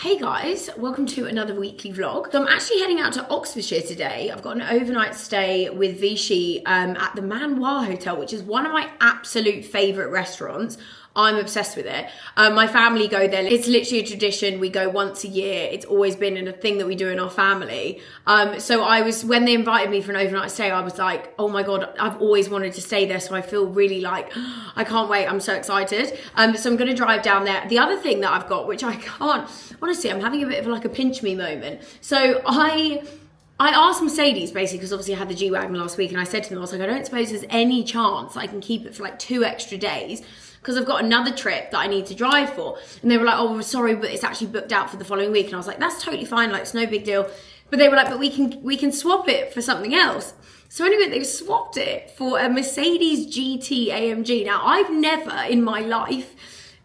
Hey guys, welcome to another weekly vlog. So I'm actually heading out to Oxfordshire today. I've got an overnight stay with Vichy at the Manoir Hotel, which is one of my absolute favourite restaurants. I'm obsessed with it. My family go there. It's literally a tradition. We go once a year. It's always been a thing that we do in our family. So when they invited me for an overnight stay, I was like, oh my God, I've always wanted to stay there. So I feel really like, I can't wait. I'm so excited. So I'm going to drive down there. The other thing that I've got, which I can't, honestly, I'm having a bit of like a pinch me moment. So I asked Mercedes basically, because obviously I had the G-Wagon last week, and I said to them, I was like, I don't suppose there's any chance I can keep it for like 2 extra days, because I've got another trip that I need to drive for. And they were like, oh, we're sorry, but it's actually booked out for the following week. And I was like, that's totally fine, like it's no big deal. But they were like, but we can swap it for something else. So anyway, they've swapped it for a Mercedes GT AMG. Now, I've never in my life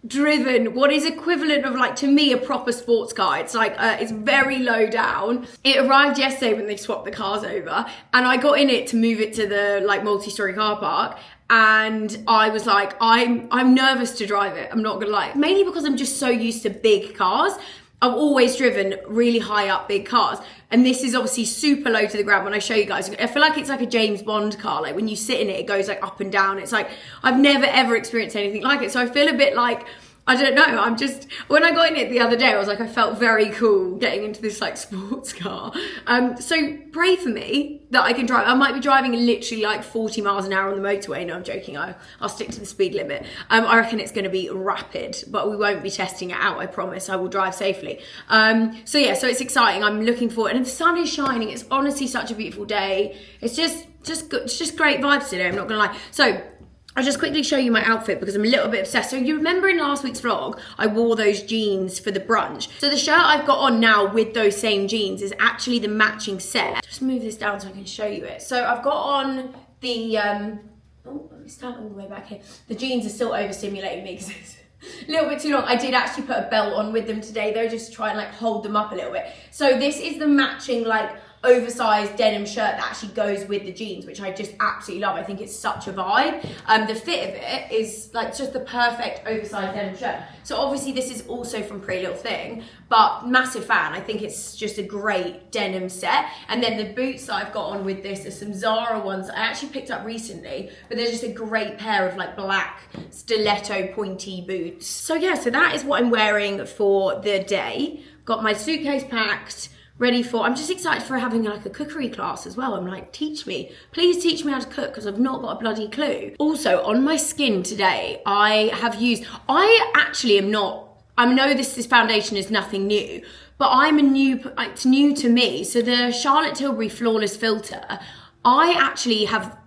driven what is equivalent of, like, to me, a proper sports car. It's like it's very low down. It arrived yesterday when they swapped the cars over, and I got in it to move it to the like multi-story car park, and I was like, I'm nervous to drive it, I'm not gonna lie, mainly because I'm just so used to big cars. I've always driven really high up big cars, and this is obviously super low to the ground. When I show you guys, I feel like it's like a James Bond car. Like when you sit in it, it goes like up and down. It's like, I've never ever experienced anything like it. So I feel a bit like, I don't know, I'm just, when I got in it the other day, I was like, I felt very cool getting into this like sports car. So pray for me that I can drive. I might be driving literally like 40 miles an hour on the motorway. No, I'm joking, I'll stick to the speed limit. I reckon it's gonna be rapid, but we won't be testing it out, I promise. I will drive safely. So yeah, so it's exciting, I'm looking forward, and the sun is shining. It's honestly such a beautiful day. It's just good, it's just great vibes today, I'm not gonna lie. So I'll just quickly show you my outfit because I'm a little bit obsessed. So you remember in last week's vlog, I wore those jeans for the brunch. So the shirt I've got on now with those same jeans is actually the matching set. Just move this down so I can show you it. So I've got on the, oh, let me stand all the way back here. The jeans are still overstimulating me because it's a little bit too long. I did actually put a belt on with them today though, just to try and like hold them up a little bit. So this is the matching like oversized denim shirt that actually goes with the jeans, which I just absolutely love. I think it's such a vibe. The fit of it is like just the perfect oversized denim shirt. So obviously this is also from Pretty Little Thing, but massive fan. I think it's just a great denim set. And then the boots that I've got on with this are some Zara ones I actually picked up recently, but they're just a great pair of like black stiletto pointy boots. So yeah, so that is what I'm wearing for the day. Got my suitcase packed, ready for, I'm just excited for having like a cookery class as well. I'm like, teach me, please teach me how to cook, because I've not got a bloody clue. Also on my skin today, I actually am not, I know this foundation is nothing new, but it's new to me. So the Charlotte Tilbury Flawless Filter, I actually have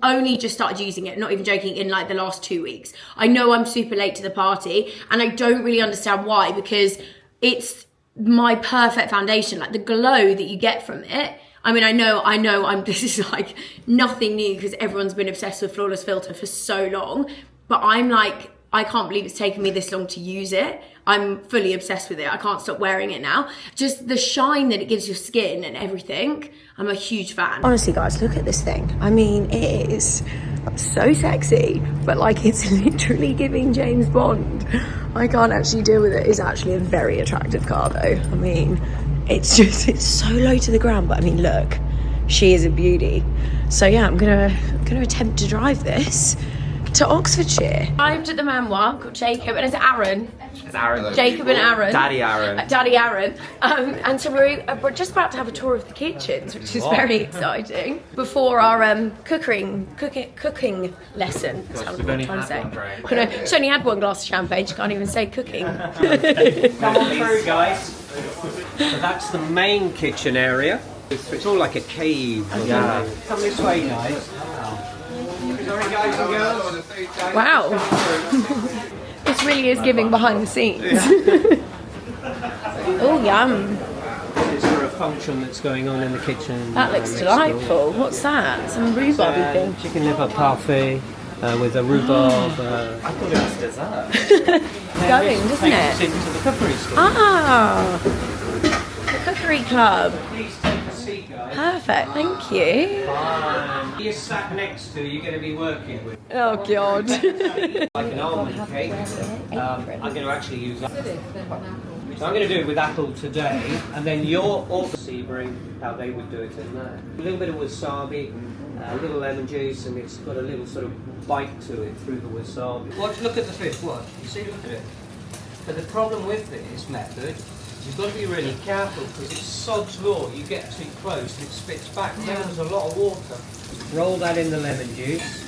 only just started using it, not even joking, in like the last 2 weeks. I know I'm super late to the party, and I don't really understand why, because it's my perfect foundation. Like the glow that you get from it, I mean, I know this is like nothing new because everyone's been obsessed with Flawless Filter for so long, but I'm like, I can't believe it's taken me this long to use it. I'm fully obsessed with it. I can't stop wearing it now. Just the shine that it gives your skin and everything, I'm a huge fan. Honestly guys, look at this thing. I mean, it is so sexy, but like it's literally giving James Bond. I can't actually deal with it. It's actually a very attractive car though. I mean, it's so low to the ground, but I mean, look, she is a beauty. So yeah, I'm gonna attempt to drive this to Oxfordshire. Arrived at the Manoir, got Jacob, and it's Aaron. It's Aaron. Jacob and Aaron. Daddy Aaron. Daddy Aaron. And so we're just about to have a tour of the kitchens, which is very exciting. Before our cooking lesson. That's what I'm trying to say. She only had 1 glass of champagne, she can't even say cooking. Come on through, guys. So that's the main kitchen area. It's all like a cave. Yeah. Come this way, guys. Sorry, guys and girls. Wow. This really is giving behind the scenes. Oh, yum. Is there a function that's going on in the kitchen? That looks delightful. What's that? Some rhubarb thing. Chicken liver parfait with a rhubarb. I thought it was dessert. Going, doesn't it? Into the cookery school. Ah, the cookery club. Please take a seat, guys. Perfect, thank you. You're sat next to, you're going to be working with. Oh God. Like an almond cake. I'm going to actually use that. So I'm going to do it with apple today, and then you're also Sebring, how they would do it in there. A little bit of wasabi, a little lemon juice, and it's got a little sort of bite to it through the wasabi. Watch, look at the fish, watch. You see, look at it. But the problem with this method, you've got to be really careful because it's sod's law. You get too close and it spits back. Then there's a lot of water. Roll that in the lemon juice.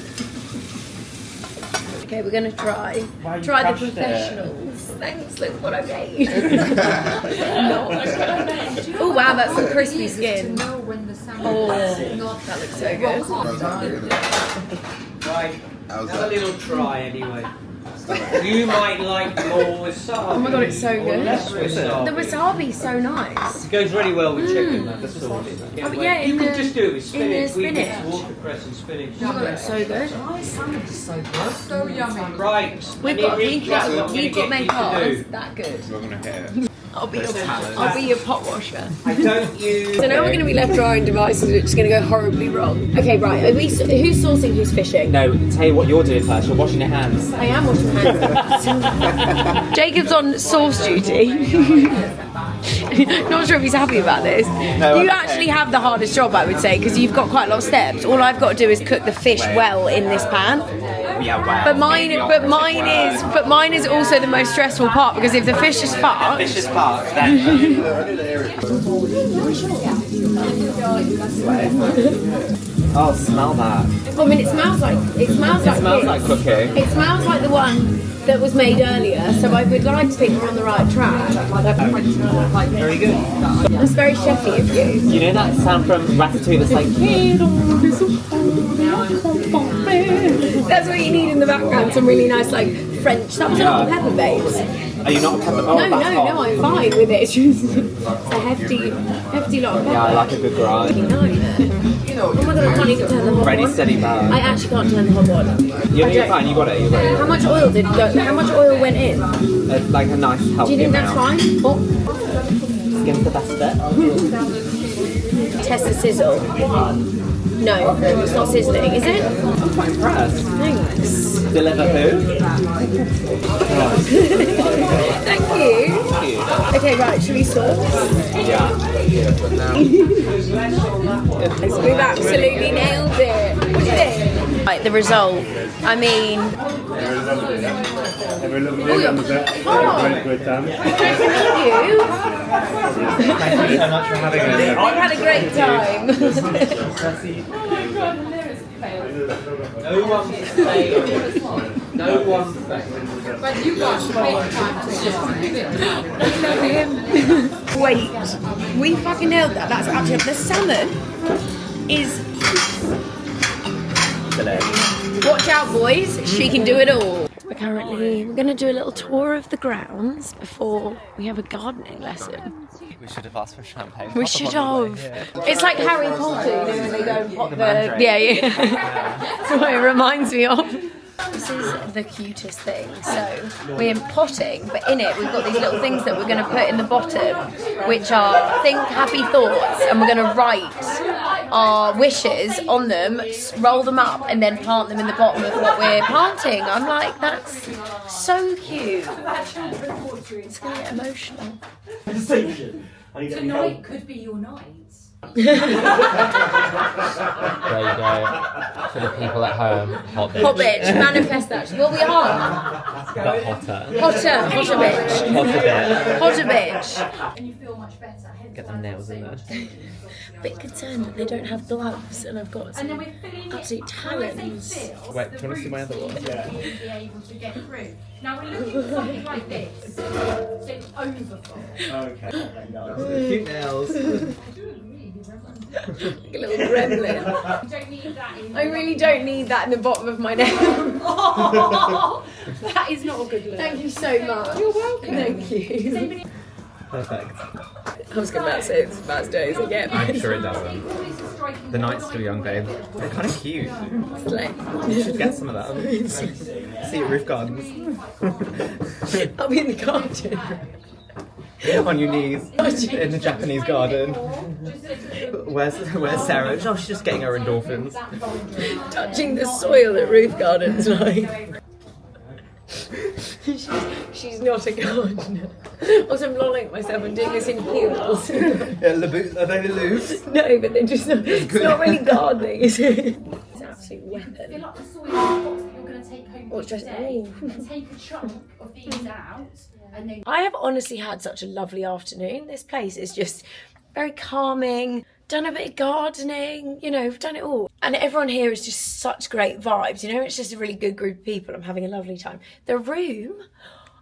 Okay, we're going to try the professionals. Thanks, look what I made. Oh wow, that's some crispy skin. Oh, that looks so good. Right, have a little try anyway. You might like more wasabi. Oh my god, it's so or good. less wasabi. The wasabi's so nice. It goes really well with chicken, the sauce. Yeah, you can just do it with spinach. spinach. We use watercress and spinach. Oh my god, it's so good. Salmon is so good. So yummy. Right, We've got make ours that good. We're gonna hit it. I'll be your pot washer. I don't use. So now we're going to be left to our own devices, which is going to go horribly wrong. Okay, right. Who's sourcing? Who's fishing? No, tell you what you're doing first. You're washing your hands. I am washing hands. Jacob's on sauce duty. Not sure if he's happy about this. No, you I'm actually have the hardest job, I would say, because you've got quite a lot of steps. All I've got to do is cook the fish well in this pan. Yeah, wow. But mine is also the most stressful part because if the fish is fucked, Fish is parked, then. Oh, smell that. I mean, it smells like Smells like cooking. It smells like the one that was made earlier, so I would like to think we're on the right track. Very good. That's very chefy of you. You know that sound from Ratatouille that's like, That's what you need in the background, some really nice like French, some salt and pepper babes. are you not a pepper? Oh, No, I'm fine with it. It's just it's a hefty lot of pepper. Yeah, I like a good grind. No. Oh my god, I can't even turn the hot Ready, one. steady, burn. I actually can't turn the hot one. You're fine, you got it, you got it. How much oil went in? Like a nice healthy Do you think that's amount. fine? Oh, Skin's the best bit. test the sizzle. No, it's not sizzling, is it? I'm quite impressed. Thanks. Deliver who? Thank you. Okay, right, should we sauce? Yeah. We've absolutely nailed it. What do you think? Right, the result. I mean... Have a lovely day, Mademoiselle. Have a great time. Thank you. Thank you so much for having us. We've had a great time. No one failed. No one failed. But you got great time to Wait, we fucking nailed that. That's actually the salmon is. Watch out, boys! She can do it all. We're going to do a little tour of the grounds before we have a gardening lesson. We should have asked for champagne. We should have. It's like Harry Potter, you know, when they go and pop the yeah. That's what it reminds me of. This is the cutest thing. So we're potting, but in it we've got these little things that we're going to put in the bottom, which are think happy thoughts, and we're going to write our wishes on them, roll them up, and then plant them in the bottom of what we're planting. I'm like, that's so cute. It's going to get emotional. Tonight could be your night. There you go. For the people at home, hot bitch. Hot bitch, manifest that. Well, we are. But hotter. Hotter bitch. Hotter bitch. And you feel much better. Get the nails in there. Bit concerned that they don't have gloves, and I've got some absolute talons. Wait, do you want to see my other one? Yeah. Be able to get through. Now we're looking for something like this. So it's overfull. Cute nails. Like a little gremlin. You don't need that in. I really don't need that in the bottom of my nail. That is not a good look. Thank you so much. You're welcome. Thank you. Perfect. I was going to say it's the best days again. I'm sure it doesn't. The night's still young, babe. They're kind of cute. You should get some of them. See at roof gardens. I'll be in the garden. On your knees in the Japanese garden. Where's Sarah? Oh, she's just getting her endorphins. Touching the soil at roof gardens, like. She's not a gardener. Also, I'm lolling at myself and doing this in heels. Yeah, the boots, are they loose? No, but they're just not, it's not really gardening, is it? It's an absolute weapon. Fill up the soil box that you're going to take home What's just today, and take a chunk of these out, and then. I have honestly had such a lovely afternoon. This place is just very calming. Done a bit of gardening, you know, we've done it all. And everyone here is just such great vibes, you know, it's just a really good group of people. I'm having a lovely time. The room,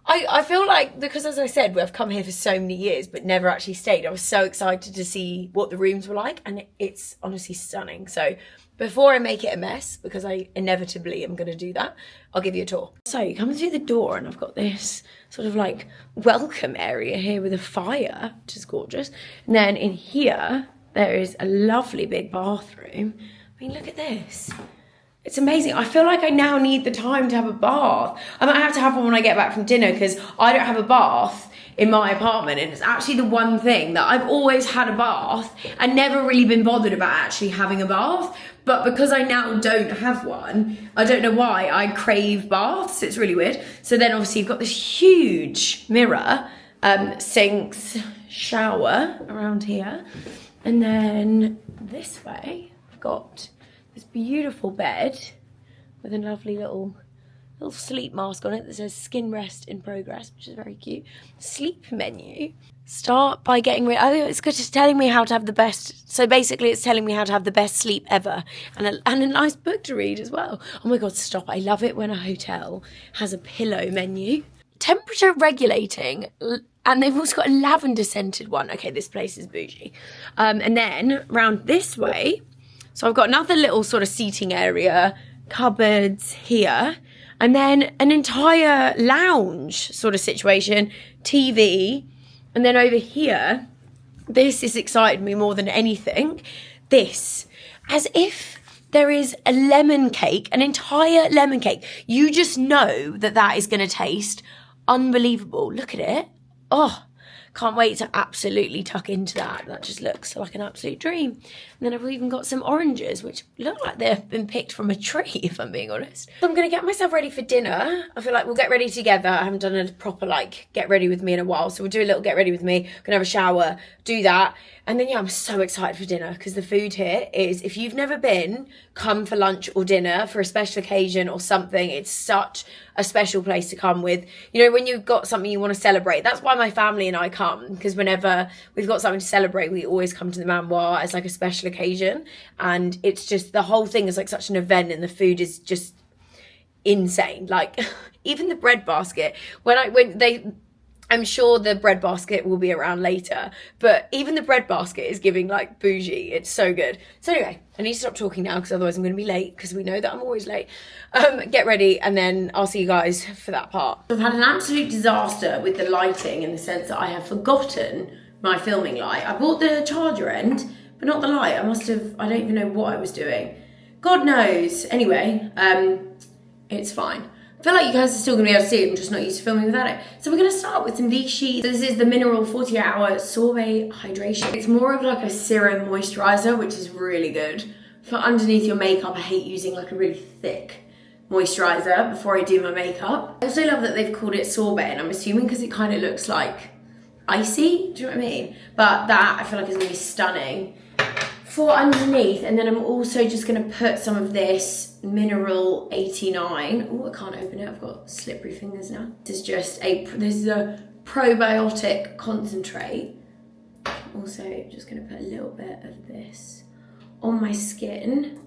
I feel like, because as I said, I've come here for so many years but never actually stayed. I was so excited to see what the rooms were like, and it's honestly stunning. So before I make it a mess, because I inevitably am going to do that, I'll give you a tour. So you come through the door and I've got this sort of like welcome area here with a fire, which is gorgeous. And then in here, there is a lovely big bathroom. I mean, look at this. It's amazing. I feel like I now need the time to have a bath. I might have to have one when I get back from dinner because I don't have a bath in my apartment, and it's actually the one thing that I've always had a bath and never really been bothered about actually having a bath. But because I now don't have one, I don't know why, I crave baths. It's really weird. So then obviously you've got this huge mirror, sinks, shower around here. And then this way, I've got this beautiful bed with a lovely little sleep mask on it that says skin rest in progress, which is very cute. Sleep menu. Start by getting rid. Oh, it's good. It's telling me how to have the best. So basically, it's telling me how to have the best sleep ever, and a nice book to read as well. Oh my God, stop! I love it when a hotel has a pillow menu. Temperature regulating. And they've also got a lavender scented one. Okay, this place is bougie. And then round this way, so I've got another little sort of seating area, cupboards here, and then an entire lounge sort of situation, TV. And then over here, this has excited me more than anything. This, as if there is a lemon cake, an entire lemon cake. You just know that that is going to taste unbelievable. Look at it. Oh, can't wait to absolutely tuck into that. That just looks like an absolute dream. And then I've even got some oranges, which look like they've been picked from a tree, if I'm being honest. So I'm going to get myself ready for dinner. I feel like we'll get ready together. I haven't done a proper, like, get ready with me in a while. So we'll do a little get ready with me. Gonna have a shower, do that. And then, yeah, I'm so excited for dinner because the food here is, if you've never been, come for lunch or dinner for a special occasion or something. It's such a special place to come with. You know, when you've got something you want to celebrate. That's why my family and I come, because whenever we've got something to celebrate, we always come to the Manoir as like a special occasion. And it's just, the whole thing is like such an event, and the food is just insane. Like, even the bread basket, I'm sure the bread basket will be around later, but even the bread basket is giving like bougie. It's so good. So anyway, I need to stop talking now because otherwise I'm going to be late, because we know that I'm always late. Get ready, and then I'll see you guys for that part. I've had an absolute disaster with the lighting, in the sense that I have forgotten my filming light. I bought the charger end, but not the light. I don't even know what I was doing. God knows. Anyway, it's fine. I feel like you guys are still going to be able to see it. I'm just not used to filming without it. So we're going to start with some Vichy. So this is the Mineral 48-Hour Sorbet Hydration. It's more of like a serum moisturizer, which is really good. For underneath your makeup, I hate using like a really thick moisturizer before I do my makeup. I also love that they've called it sorbet, and I'm assuming because it kind of looks like icy. Do you know what I mean? But that, I feel like, is going to be stunning for underneath. And then I'm also just going to put some of this Mineral 89. Oh, I can't open it. I've got slippery fingers now. This is a probiotic concentrate. Also, just going to put a little bit of this on my skin.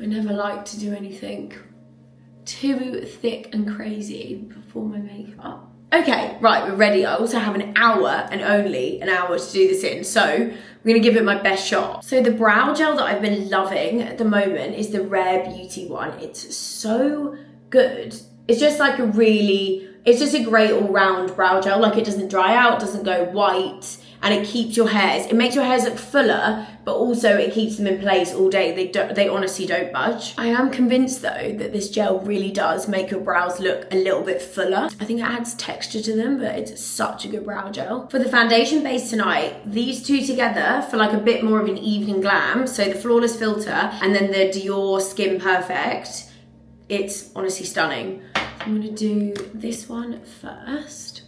I never like to do anything too thick and crazy before my makeup. Okay, right, we're ready. I also have an hour, and only an hour, to do this in, so I'm gonna give it my best shot. So the brow gel that I've been loving at the moment is the Rare Beauty one. It's so good. It's just like it's just a great all-round brow gel. Like, it doesn't dry out, doesn't go white, and it keeps your hairs, it makes your hairs look fuller, but also it keeps them in place all day. They honestly don't budge. I am convinced though that this gel really does make your brows look a little bit fuller. I think it adds texture to them, but it's such a good brow gel. For the foundation base tonight, these two together for like a bit more of an evening glam. So the Flawless Filter and then the Dior Skin Perfect. It's honestly stunning. I'm gonna do this one first.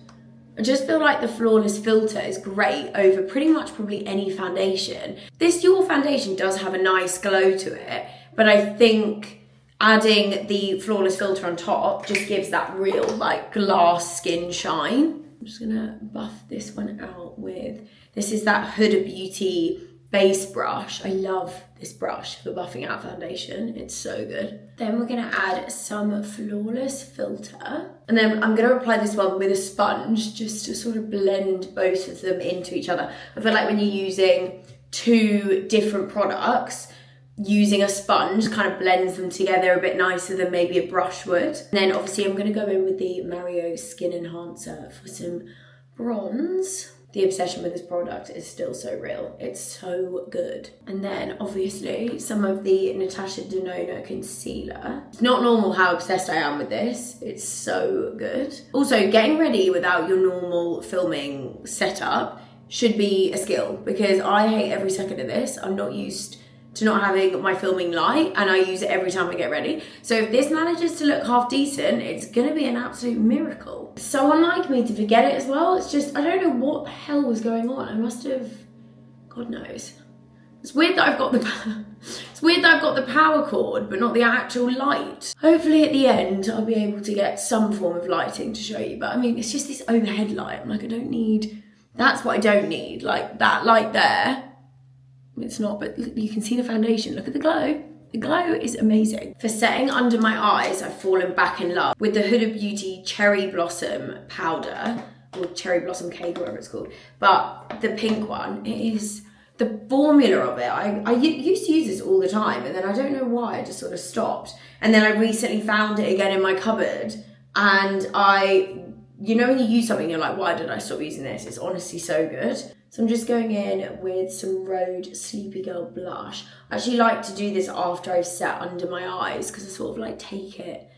I just feel like the Flawless filter is great over pretty much probably any foundation. This Your foundation does have a nice glow to it, but I think adding the Flawless filter on top just gives that real like glass skin shine. I'm just gonna buff this one out with, this is that Huda Beauty base brush. I love this brush for buffing out foundation. It's so good. Then we're gonna add some Flawless filter. And then I'm gonna apply this one with a sponge just to sort of blend both of them into each other. I feel like when you're using two different products, using a sponge kind of blends them together a bit nicer than maybe a brush would. And then obviously I'm gonna go in with the Mario Skin Enhancer for some bronze. The obsession with this product is still so real. It's so good. And then obviously some of the Natasha Denona concealer. It's not normal how obsessed I am with this. It's so good. Also, getting ready without your normal filming setup should be a skill, because I hate every second of this. I'm not used to not having my filming light, and I use it every time I get ready. So if this manages to look half decent, it's gonna be an absolute miracle. It's so unlike me to forget it as well. It's just, I don't know what the hell was going on. I must have, God knows. It's weird that I've got the power cord, but not the actual light. Hopefully at the end, I'll be able to get some form of lighting to show you. But I mean, it's just this overhead light. I'm like, I don't need, that's what I don't need. Like that light there. It's not, but you can see the foundation. Look at the glow. The glow is amazing. For setting under my eyes, I've fallen back in love with the Huda Beauty Cherry Blossom powder, or Cherry Blossom Cake, whatever it's called. But the pink one, it is the formula of it. I used to use this all the time, and then I don't know why, I just sort of stopped. And then I recently found it again in my cupboard, and you know when you use something, you're like, why did I stop using this? It's honestly so good. So I'm just going in with some Rhode Sleepy Girl blush. I actually like to do this after I've set under my eyes, because I sort of like take it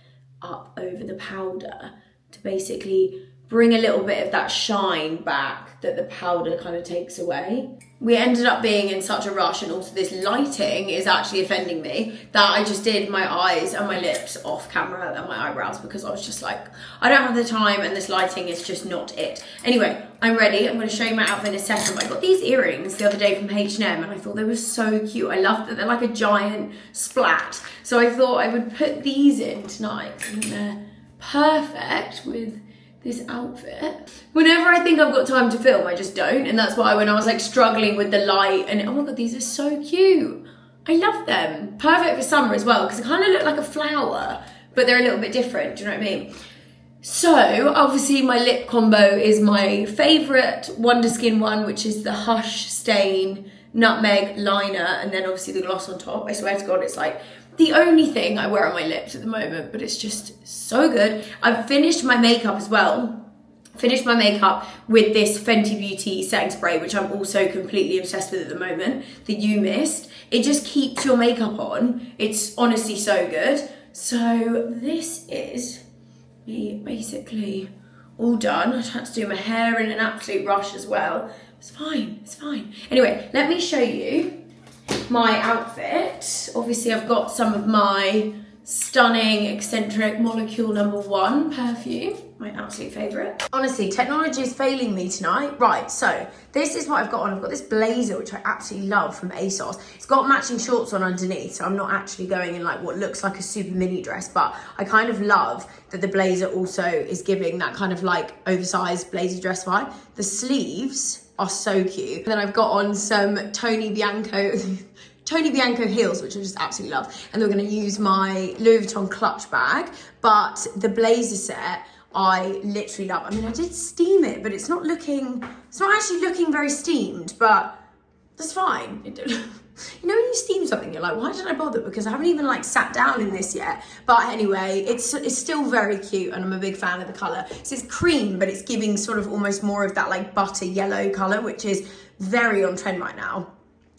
up over the powder to basically bring a little bit of that shine back that the powder kind of takes away. We ended up being in such a rush, and also this lighting is actually offending me, that I just did my eyes and my lips off camera and my eyebrows, because I was just like, I don't have the time and this lighting is just not it. Anyway, I'm ready. I'm going to show you my outfit in a second, but I got these earrings the other day from H&M and I thought they were so cute. I love that they're like a giant splat. So I thought I would put these in tonight. I think they're perfect with this outfit. Whenever I think I've got time to film, I just don't. And that's why when I was like struggling with the light and oh my God, these are so cute. I love them. Perfect for summer as well, because they kind of look like a flower, but they're a little bit different. Do you know what I mean? So obviously my lip combo is my favorite Wonder Skin one, which is the Hush Stain Nutmeg Liner, and then obviously the gloss on top. I swear to God, it's like the only thing I wear on my lips at the moment, but it's just so good. I've finished my makeup as well. Finished my makeup with this Fenty Beauty setting spray, which I'm also completely obsessed with at the moment, the You Mist. It just keeps your makeup on. It's honestly so good. So this is me basically all done. I had to do my hair in an absolute rush as well. It's fine, it's fine. Anyway, let me show you my outfit. Obviously I've got some of my stunning eccentric Molecule No. 1 perfume, my absolute favourite. Honestly, technology is failing me tonight. Right, so this is what I've got on. I've got this blazer, which I absolutely love, from ASOS. It's got matching shorts on underneath, so I'm not actually going in like what looks like a super mini dress, but I kind of love that the blazer also is giving that kind of like oversized blazer dress vibe. The sleeves are so cute. And then I've got on some Tony Bianco heels, which I just absolutely love. And we're gonna use my Louis Vuitton clutch bag, but the blazer set, I literally love. I mean, I did steam it, but it's not actually looking very steamed, but that's fine. You know when you steam something, you're like, why did I bother? Because I haven't even like sat down in this yet. But anyway, it's still very cute, and I'm a big fan of the color. So it's cream, but it's giving sort of almost more of that like butter yellow color, which is very on trend right now.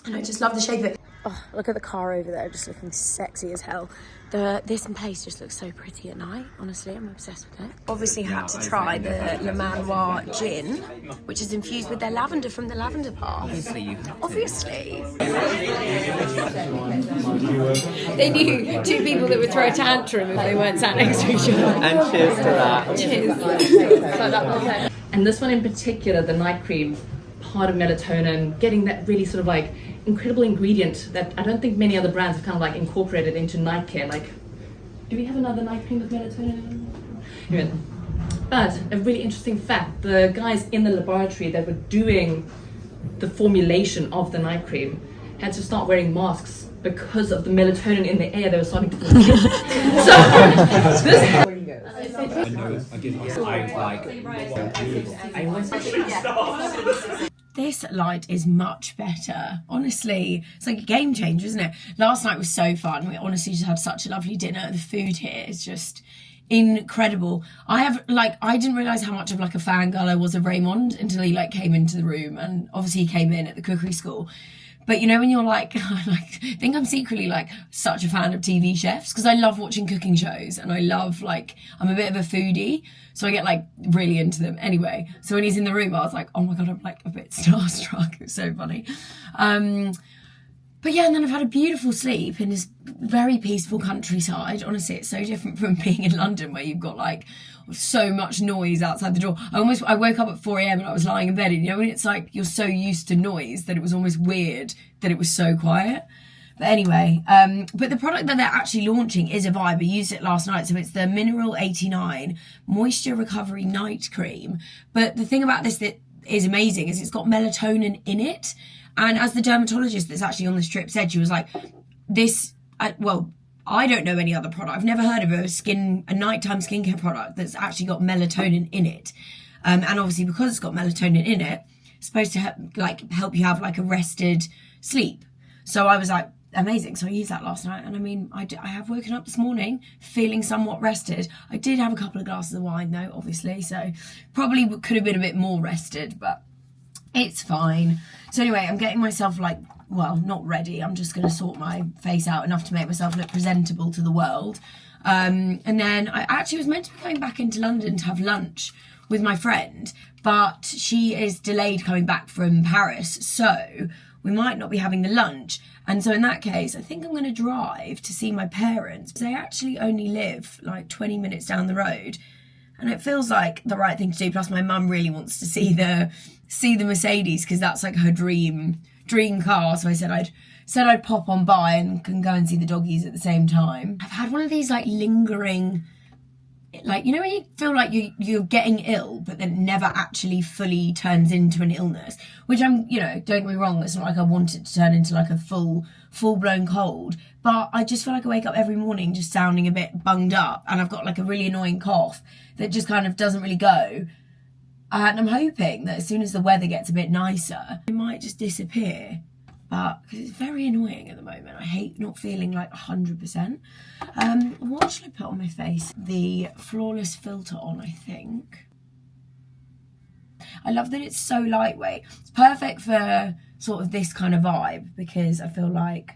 And I just love the shape of it. Oh, look at the car over there, just looking sexy as hell. This in place just looks so pretty at night. Honestly, I'm obsessed with it. Obviously had to try the Le Manoir gin, which is infused with their lavender from the lavender path. Obviously you have. Obviously. They knew two people that would throw a tantrum if they weren't sat next to each other. And cheers to that. Cheers. And this one in particular, the night cream, part of melatonin, getting that really sort of like incredible ingredient that I don't think many other brands have kind of like incorporated into night care. Like, do we have another night cream with melatonin? Anyway, but a really interesting fact, the guys in the laboratory that were doing the formulation of the night cream had to start wearing masks because of the melatonin in the air they were starting to fall asleep. So this This light is much better. Honestly, it's like a game changer, isn't it? Last night was so fun. We honestly just had such a lovely dinner. The food here is just incredible. I didn't realise how much of like a fangirl I was of Raymond until he like came into the room, and obviously he came in at the cookery school. But you know when you're like, I think I'm secretly like such a fan of TV chefs because I love watching cooking shows and I love like, I'm a bit of a foodie, so I get like really into them. Anyway, so when he's in the room, I was like, oh my God, I'm like a bit starstruck. It's so funny. But yeah, and then I've had a beautiful sleep in this very peaceful countryside. Honestly, it's so different from being in London where you've got like so much noise outside the door. I woke up at 4 a.m. and I was lying in bed, and you know when it's like you're so used to noise that it was almost weird that it was so quiet. But anyway, but the product that they're actually launching is a vibe. I used it last night. So it's the Mineral 89 Moisture Recovery Night Cream. But the thing about this that is amazing is it's got melatonin in it. And as the dermatologist that's actually on this trip said, she was like, I don't know any other product. I've never heard of a nighttime skincare product that's actually got melatonin in it. And obviously because it's got melatonin in it, it's supposed to help you have like a rested sleep. So I was like, amazing. So I used that last night. And I mean, I have woken up this morning feeling somewhat rested. I did have a couple of glasses of wine though, obviously. So probably could have been a bit more rested, but it's fine. So anyway, I'm getting myself not ready. I'm just going to sort my face out enough to make myself look presentable to the world. And then I actually was meant to be going back into London to have lunch with my friend, but she is delayed coming back from Paris. So we might not be having the lunch. And so in that case, I think I'm going to drive to see my parents. They actually only live like 20 minutes down the road. And it feels like the right thing to do. Plus my mum really wants to see the Mercedes because that's like her dream car. So I said I'd pop on by and can go and see the doggies at the same time. I've had one of these like lingering, like, you know when you feel like you're getting ill but then never actually fully turns into an illness, which don't get me wrong, it's not like I want it to turn into like a full-blown cold, but I just feel like I wake up every morning just sounding a bit bunged up, and I've got like a really annoying cough that just kind of doesn't really go. And I'm hoping that as soon as the weather gets a bit nicer, it might just disappear. But because it's very annoying at the moment. I hate not feeling like 100%. What should I put on my face? The Flawless Filter on, I think. I love that it's so lightweight. It's perfect for sort of this kind of vibe because I feel like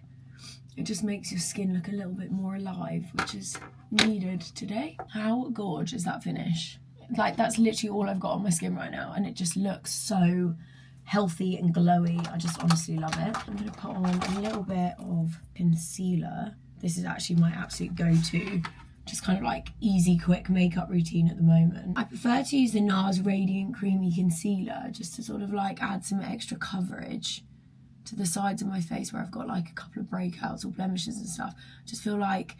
it just makes your skin look a little bit more alive, which is needed today. How gorgeous is that finish? Like, that's literally all I've got on my skin right now, and it just looks so healthy and glowy. I just honestly love it. I'm going to put on a little bit of concealer. This is actually my absolute go-to, just kind of like easy, quick makeup routine at the moment. I prefer to use the NARS Radiant Creamy Concealer just to sort of like add some extra coverage to the sides of my face where I've got like a couple of breakouts or blemishes and stuff. Just feel like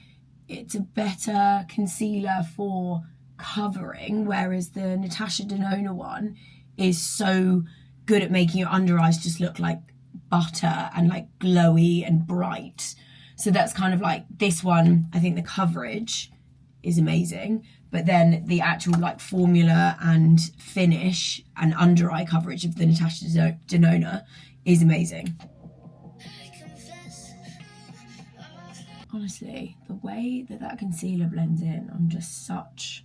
it's a better concealer for covering, whereas the Natasha Denona one is so good at making your under eyes just look like butter and like glowy and bright. So that's kind of like this one. I think the coverage is amazing, but then the actual like formula and finish and under eye coverage of the Natasha Denona is amazing. Honestly, the way that concealer blends in, I'm just such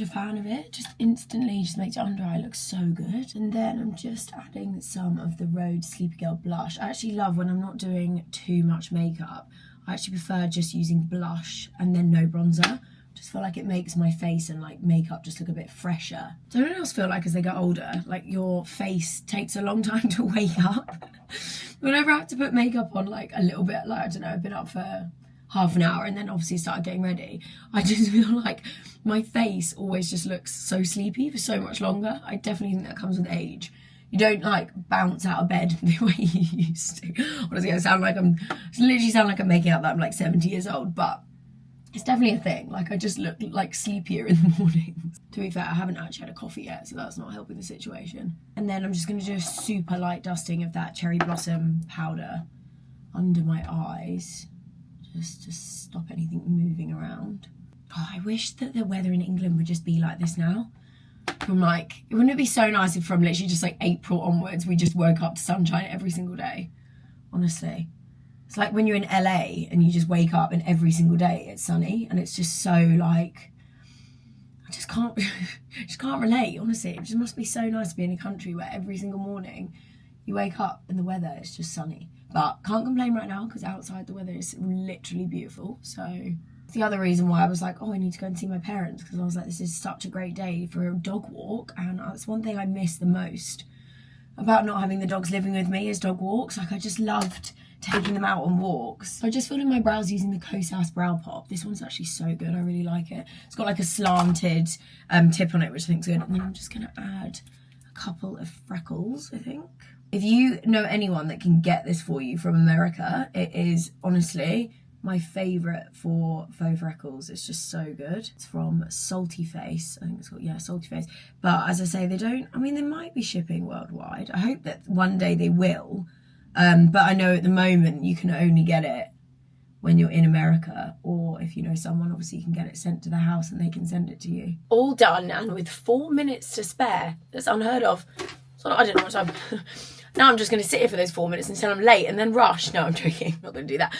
a fan of it. Just instantly just makes your under eye look so good. And then I'm just adding some of the Rhode Sleepy Girl blush. I actually love when I'm not doing too much makeup. I actually prefer just using blush and then no bronzer. Just feel like it makes my face and like makeup just look a bit fresher. Don't anyone else feel like as they get older, like your face takes a long time to wake up? Whenever I have to put makeup on like a little bit, like I don't know, I've been up for half an hour and then obviously started getting ready, I just feel like my face always just looks so sleepy for so much longer. I definitely think that comes with age. You don't like bounce out of bed the way you used to. Honestly, I literally sound like I'm making out that I'm like 70 years old, but it's definitely a thing. Like, I just look like sleepier in the mornings. To be fair, I haven't actually had a coffee yet, so that's not helping the situation. And then I'm just gonna do a super light dusting of that cherry blossom powder under my eyes, just to stop anything moving around. Oh, I wish that the weather in England would just be like this now. From like, wouldn't it be so nice if from literally just like April onwards, we just woke up to sunshine every single day? Honestly. It's like when you're in LA and you just wake up and every single day it's sunny, and it's just so like, I just can't relate, honestly. It just must be so nice to be in a country where every single morning you wake up and the weather is just sunny. But can't complain right now because outside the weather is literally beautiful. So it's the other reason why I was like, oh, I need to go and see my parents, because I was like, this is such a great day for a dog walk. And that's one thing I miss the most about not having the dogs living with me is dog walks. Like, I just loved taking them out on walks. So I just filled in my brows using the Kosas Brow Pop. This one's actually so good. I really like it. It's got like a slanted tip on it, which I think's good. And then I'm just going to add a couple of freckles, I think. If you know anyone that can get this for you from America, it is honestly my favourite for faux freckles. It's just so good. It's from Salty Face. I think it's called, yeah, Salty Face. But as I say, they might be shipping worldwide. I hope that one day they will. But I know at the moment you can only get it when you're in America, or if you know someone, obviously you can get it sent to their house and they can send it to you. All done, and with 4 minutes to spare. That's unheard of. So I didn't know what time. Now I'm just going to sit here for those 4 minutes until I'm late and then rush. No, I'm joking. I'm not going to do that.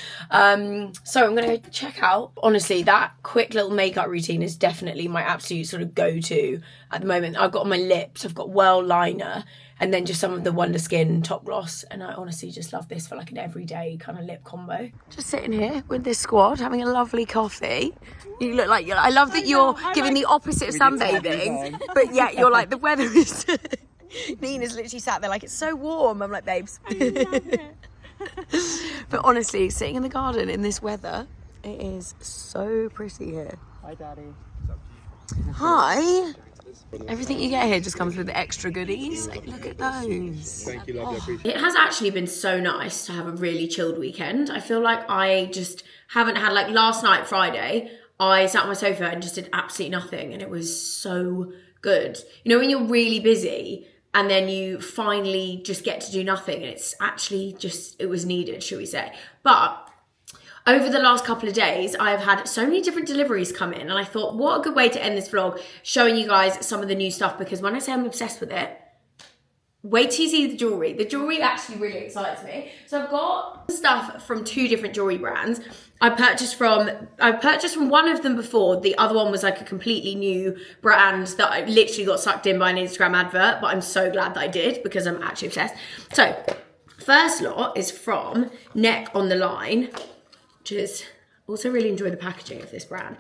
So I'm going to check out. Honestly, that quick little makeup routine is definitely my absolute sort of go-to at the moment. I've got on my lips, I've got Well liner, and then just some of the Wonder Skin top gloss. And I honestly just love this for like an everyday kind of lip combo. Just sitting here with this squad, having a lovely coffee. You look like, I love that you're giving the opposite of sunbathing, but yet you're like, the weather is... Nina's literally sat there like, it's so warm. I'm like, babes. But honestly, sitting in the garden in this weather, it is so pretty here. Hi, Daddy. Hi. Everything you get here just comes with the extra goodies. Like, look at those. Thank you, lovely. It has actually been so nice to have a really chilled weekend. I feel like I just haven't had, like last night, Friday, I sat on my sofa and just did absolutely nothing, and it was so good. You know, when you're really busy and then you finally just get to do nothing, and it's actually just, it was needed, shall we say. But over the last couple of days, I've had so many different deliveries come in, and I thought, what a good way to end this vlog, showing you guys some of the new stuff, because when I say I'm obsessed with it, wait till you see the jewellery. The jewellery actually really excites me. So I've got stuff from 2 different jewellery brands. I purchased from one of them before. The other one was like a completely new brand that I literally got sucked in by an Instagram advert, but I'm so glad that I did, because I'm actually obsessed. So first lot is from Neck on the Line, which is, also really enjoy the packaging of this brand.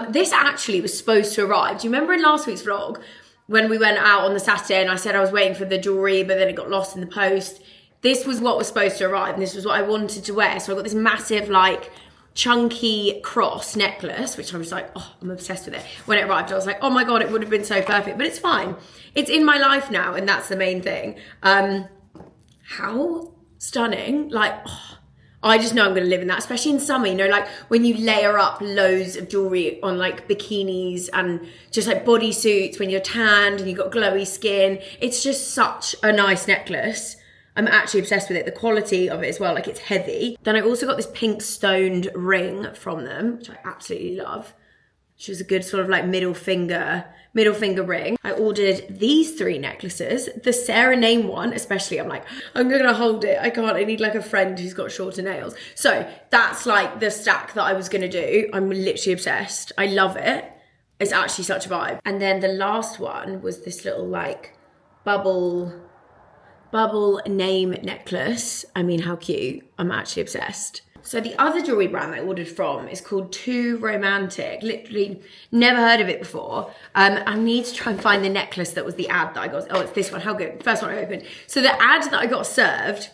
This actually was supposed to arrive. Do you remember in last week's vlog when we went out on the Saturday and I said I was waiting for the jewellery, but then it got lost in the post? This was what was supposed to arrive, and this was what I wanted to wear. So I got this massive, like, chunky cross necklace, which I was like, oh, I'm obsessed with it. When it arrived, I was like, oh my God, it would have been so perfect, but it's fine. It's in my life now, and that's the main thing. How stunning. Like, oh, I just know I'm going to live in that, especially in summer, you know, like when you layer up loads of jewellery on like bikinis and just like bodysuits when you're tanned and you've got glowy skin. It's just such a nice necklace. I'm actually obsessed with it. The quality of it as well, like it's heavy. Then I also got this pink stoned ring from them, which I absolutely love. Which is a good sort of like middle finger ring. I ordered these 3 necklaces. The Sarah name one, especially, I'm like, I'm gonna hold it. I can't, I need like a friend who's got shorter nails. So that's like the stack that I was gonna do. I'm literally obsessed. I love it. It's actually such a vibe. And then the last one was this little like bubble name necklace. I mean, how cute. I'm actually obsessed. So the other jewellery brand I ordered from is called Too Romantic. Literally never heard of it before. I need to try and find the necklace that was the ad that I got. Oh, it's this one. How good. First one I opened. So the ad that I got served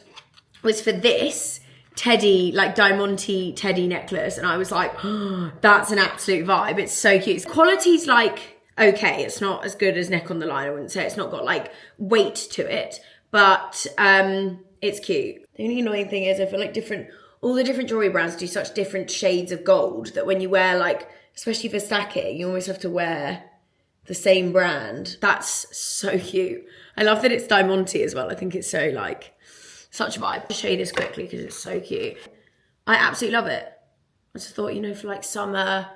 was for this teddy, like diamante teddy necklace, and I was like, oh, that's an absolute vibe. It's so cute. Quality's like, okay, it's not as good as neck on the line. I wouldn't say it's not got like weight to it, but it's cute. The only annoying thing is I feel like all the different jewelry brands do such different shades of gold that when you wear like, especially for stacking, you almost have to wear the same brand. That's so cute. I love that it's diamante as well. I think it's so like, such a vibe. I'll show you this quickly because it's so cute. I absolutely love it. I just thought, you know, for like summer,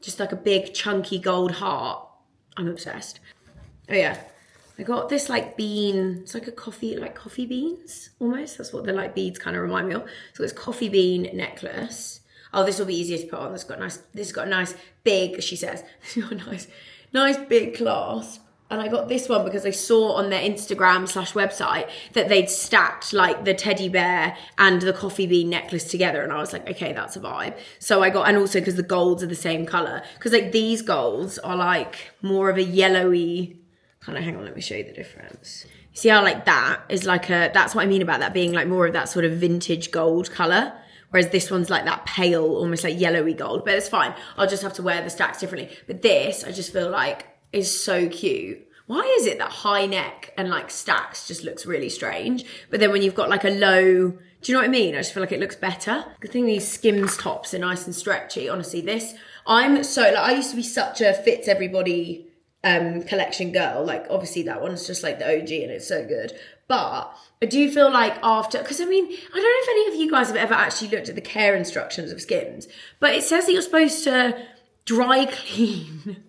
just like a big chunky gold heart. I'm obsessed. Oh yeah. I got this like bean, it's like a coffee beans almost. That's what the like beads kind of remind me of. So it's coffee bean necklace. Oh, this will be easier to put on. This has got a nice big, she says, this has got a nice big clasp. And I got this one because I saw on their Instagram/website that they'd stacked like the teddy bear and the coffee bean necklace together. And I was like, okay, that's a vibe. So I got, and also because the golds are the same color. Because like these golds are like more of a yellowy, kind of, hang on, let me show you the difference. See how like that is like that's what I mean about that being like more of that sort of vintage gold color. Whereas this one's like that pale, almost like yellowy gold, but it's fine. I'll just have to wear the stacks differently. But this, I just feel like is so cute. Why is it that high neck and like stacks just looks really strange? But then when you've got like a low, do you know what I mean? I just feel like it looks better. Good thing these Skims tops are nice and stretchy. Honestly, I used to be such a fits everybody collection girl. Like obviously that one's just like the OG and it's so good. But I do feel like after, because I mean, I don't know if any of you guys have ever actually looked at the care instructions of Skims, but it says that you're supposed to dry clean.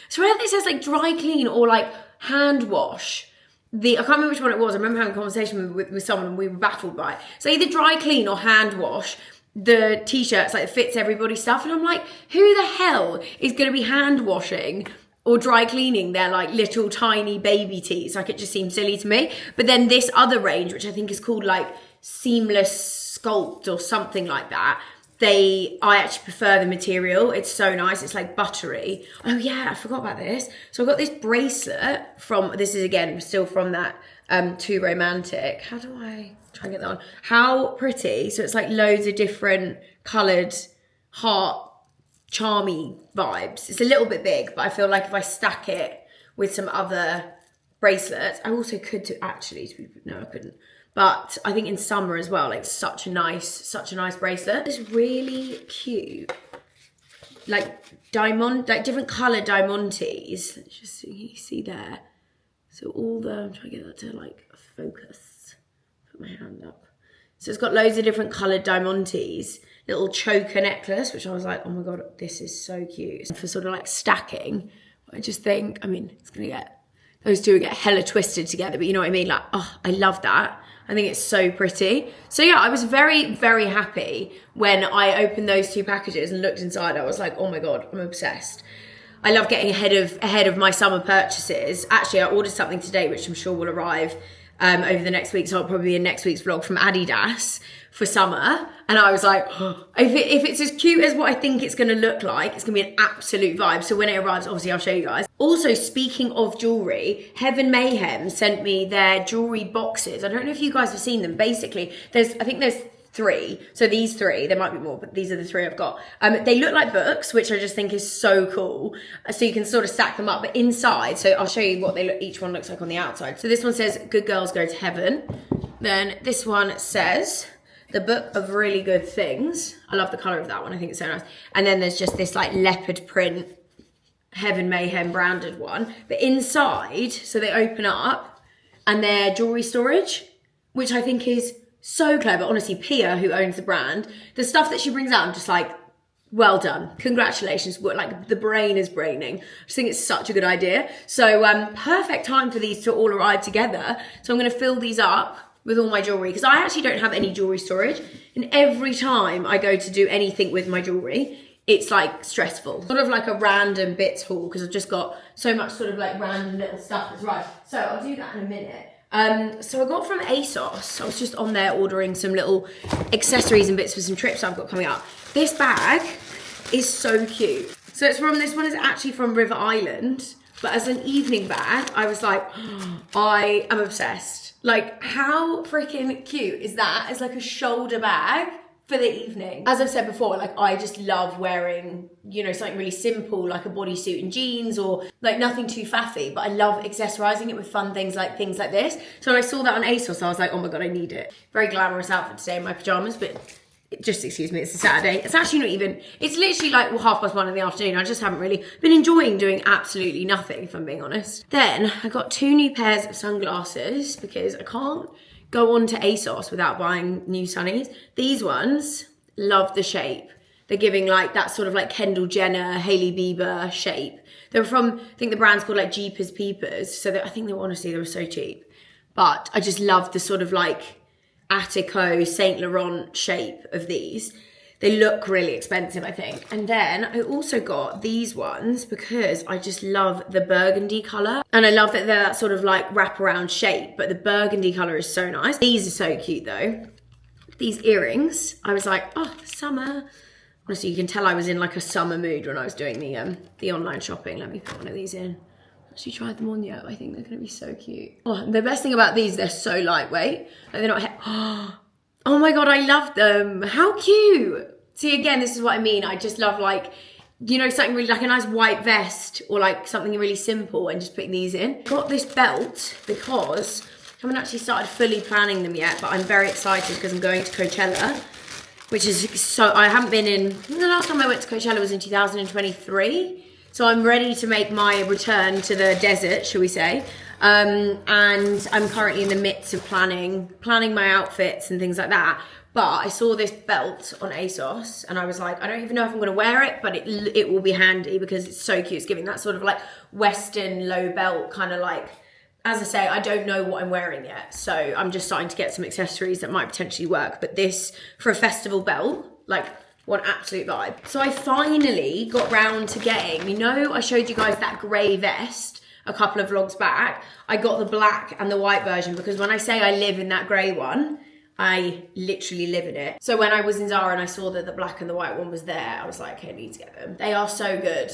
So whether it says like dry clean or like hand wash, I can't remember which one it was. I remember having a conversation with someone and we were baffled by it. So either dry clean or hand wash the t-shirts, like fits everybody stuff. And I'm like, who the hell is going to be hand washing or dry cleaning their like little tiny baby tees? Like it just seems silly to me. But then this other range, which I think is called like Seamless Sculpt or something like that, I actually prefer the material. It's so nice. It's like buttery. Oh yeah, I forgot about this. So I got this bracelet this is again still from that Too Romantic. How do I try and get that on? How pretty. So it's like loads of different coloured heart charmy vibes. It's a little bit big, but I feel like if I stack it with some other bracelets, I also could no, I couldn't. But I think in summer as well, like such a nice bracelet. It's really cute. Like different coloured diamantes. Just so you see there. So I'm trying to get that to like focus. Put my hand up. So it's got loads of different coloured diamantes. Little choker necklace, which I was like, oh my God, this is so cute. For sort of like stacking, I just think, I mean, those two will get hella twisted together, but you know what I mean? Like, oh, I love that. I think it's so pretty. So yeah, I was very, very happy when I opened those two packages and looked inside. I was like, oh my God, I'm obsessed. I love getting ahead of my summer purchases. Actually, I ordered something today, which I'm sure will arrive over the next week. So it'll probably be in next week's vlog from Adidas for summer. And I was like, oh, if it's as cute as what I think it's going to look like, it's going to be an absolute vibe. So when it arrives, obviously I'll show you guys. Also, speaking of jewelry, Heaven Mayhem sent me their jewelry boxes. I don't know if you guys have seen them. Basically, I think there's 3. So these 3, there might be more, but these are the 3 I've got. They look like books, which I just think is so cool. So you can sort of stack them up, but inside, so I'll show you what each one looks like on the outside. So this one says, Good Girls Go to Heaven. Then this one says, The Book of Really Good Things. I love the colour of that one. I think it's so nice. And then there's just this like leopard print Heaven Mayhem branded one. But inside, so they open up and they're jewellery storage, which I think is so clever. Honestly, Pia, who owns the brand, the stuff that she brings out, I'm just like, well done. Congratulations. Like the brain is braining. I just think it's such a good idea. So perfect time for these to all arrive together. So I'm going to fill these up with all my jewellery because I actually don't have any jewellery storage. And every time I go to do anything with my jewellery, it's like stressful. Sort of like a random bits haul because I've just got so much sort of like random little stuff that's right. So I'll do that in a minute. So I got from ASOS, I was just on there ordering some little accessories and bits for some trips I've got coming up. This bag is so cute. So this one is actually from River Island, but as an evening bag, I was like, I am obsessed. Like, how freaking cute is that? It's like a shoulder bag. for the evening. As I've said before, like I just love wearing, you know, something really simple like a bodysuit and jeans, or like nothing too faffy, but I love accessorizing it with fun things like this. So when I saw that on ASOS, I was like, oh my God, I need it. Very glamorous outfit today in my pajamas, but just excuse me, it's a Saturday. It's actually not even, it's literally like 1:30 in the afternoon. I just haven't really been enjoying doing absolutely nothing, if I'm being honest. Then I got 2 new pairs of sunglasses because I can't go on to ASOS without buying new sunnies. These ones, love the shape. They're giving like that sort of like Kendall Jenner, Hailey Bieber shape. They're from, I think the brand's called like Jeepers Peepers. So I think they honestly, they were so cheap. But I just love the sort of like Attico, Saint Laurent shape of these. They look really expensive, I think. And then I also got these ones because I just love the burgundy colour. And I love that they're that sort of like wraparound shape, but the burgundy colour is so nice. These are so cute though. These earrings, I was like, oh, summer. Honestly, you can tell I was in like a summer mood when I was doing the online shopping. Let me put one of these in. Actually tried them on yet. I think they're gonna be so cute. Oh, the best thing about these, they're so lightweight. Like they're not, oh my God, I love them. How cute. See, again, this is what I mean. I just love like, you know, something really like a nice white vest or like something really simple and just putting these in. Got this belt because I haven't actually started fully planning them yet, but I'm very excited because I'm going to Coachella, which is so, I haven't been in, the last time I went to Coachella was in 2023. So I'm ready to make my return to the desert, shall we say. And I'm currently in the midst of planning my outfits and things like that. But I saw this belt on ASOS and I was like, I don't even know if I'm gonna wear it, but it will be handy because it's so cute. It's giving that sort of like Western low belt kind of like, as I say, I don't know what I'm wearing yet. So I'm just starting to get some accessories that might potentially work. But this, for a festival belt, like one absolute vibe. So I finally got round to getting, you know, I showed you guys that grey vest a couple of vlogs back. I got the black and the white version because when I say I live in that grey one, I literally live in it. So when I was in Zara and I saw that the black and the white one was there, I was like, okay, I need to get them. They are so good.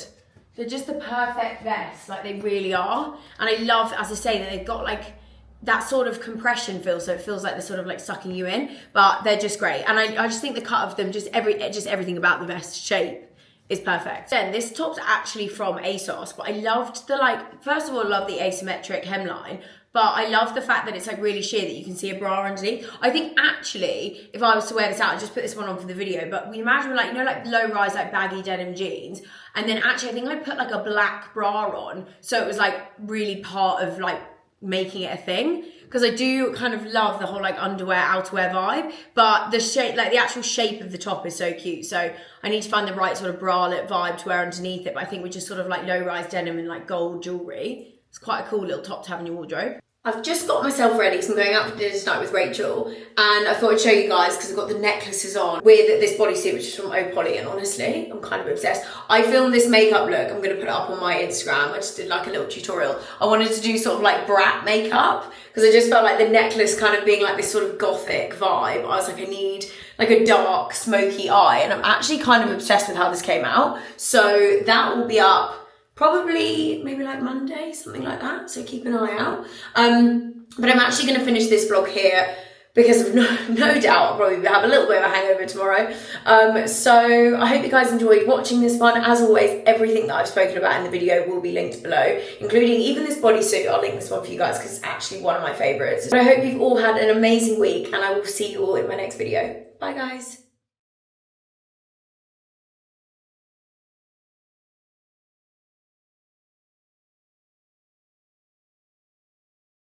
They're just the perfect vest, like they really are. And I love, as I say, that they've got like that sort of compression feel, so it feels like they're sort of like sucking you in, but they're just great. And I just think the cut of them, just everything about the vest shape is perfect. Then this top's actually from ASOS, but I loved the like, first of all, I love the asymmetric hemline, but I love the fact that it's like really sheer that you can see a bra underneath. I think actually, if I was to wear this out, I'd just put this one on for the video, but we imagine like, you know, like low rise, like baggy denim jeans. And then actually I think I put like a black bra on. So it was like really part of like making it a thing. Because I do kind of love the whole like underwear, outerwear vibe, but the shape, like the actual shape of the top is so cute. So I need to find the right sort of bralette vibe to wear underneath it. But I think with just sort of like low rise denim and like gold jewelry, it's quite a cool little top to have in your wardrobe. I've just got myself ready because I'm going out for dinner tonight with Rachel, and I thought I'd show you guys because I've got the necklaces on with this bodysuit which is from Opoly, and honestly I'm kind of obsessed. I filmed this makeup look, I'm going to put it up on my Instagram. I just did like a little tutorial. I wanted to do sort of like brat makeup because I just felt like the necklace kind of being like this sort of gothic vibe. I was like, I need like a dark smoky eye, and I'm actually kind of obsessed with how this came out. So that will be up probably maybe like Monday, something like that. So keep an eye out. But I'm actually going to finish this vlog here because of no doubt I'll probably have a little bit of a hangover tomorrow. So I hope you guys enjoyed watching this one. As always, everything that I've spoken about in the video will be linked below, including even this bodysuit. I'll link this one for you guys because it's actually one of my favorites. But I hope you've all had an amazing week, and I will see you all in my next video. Bye guys.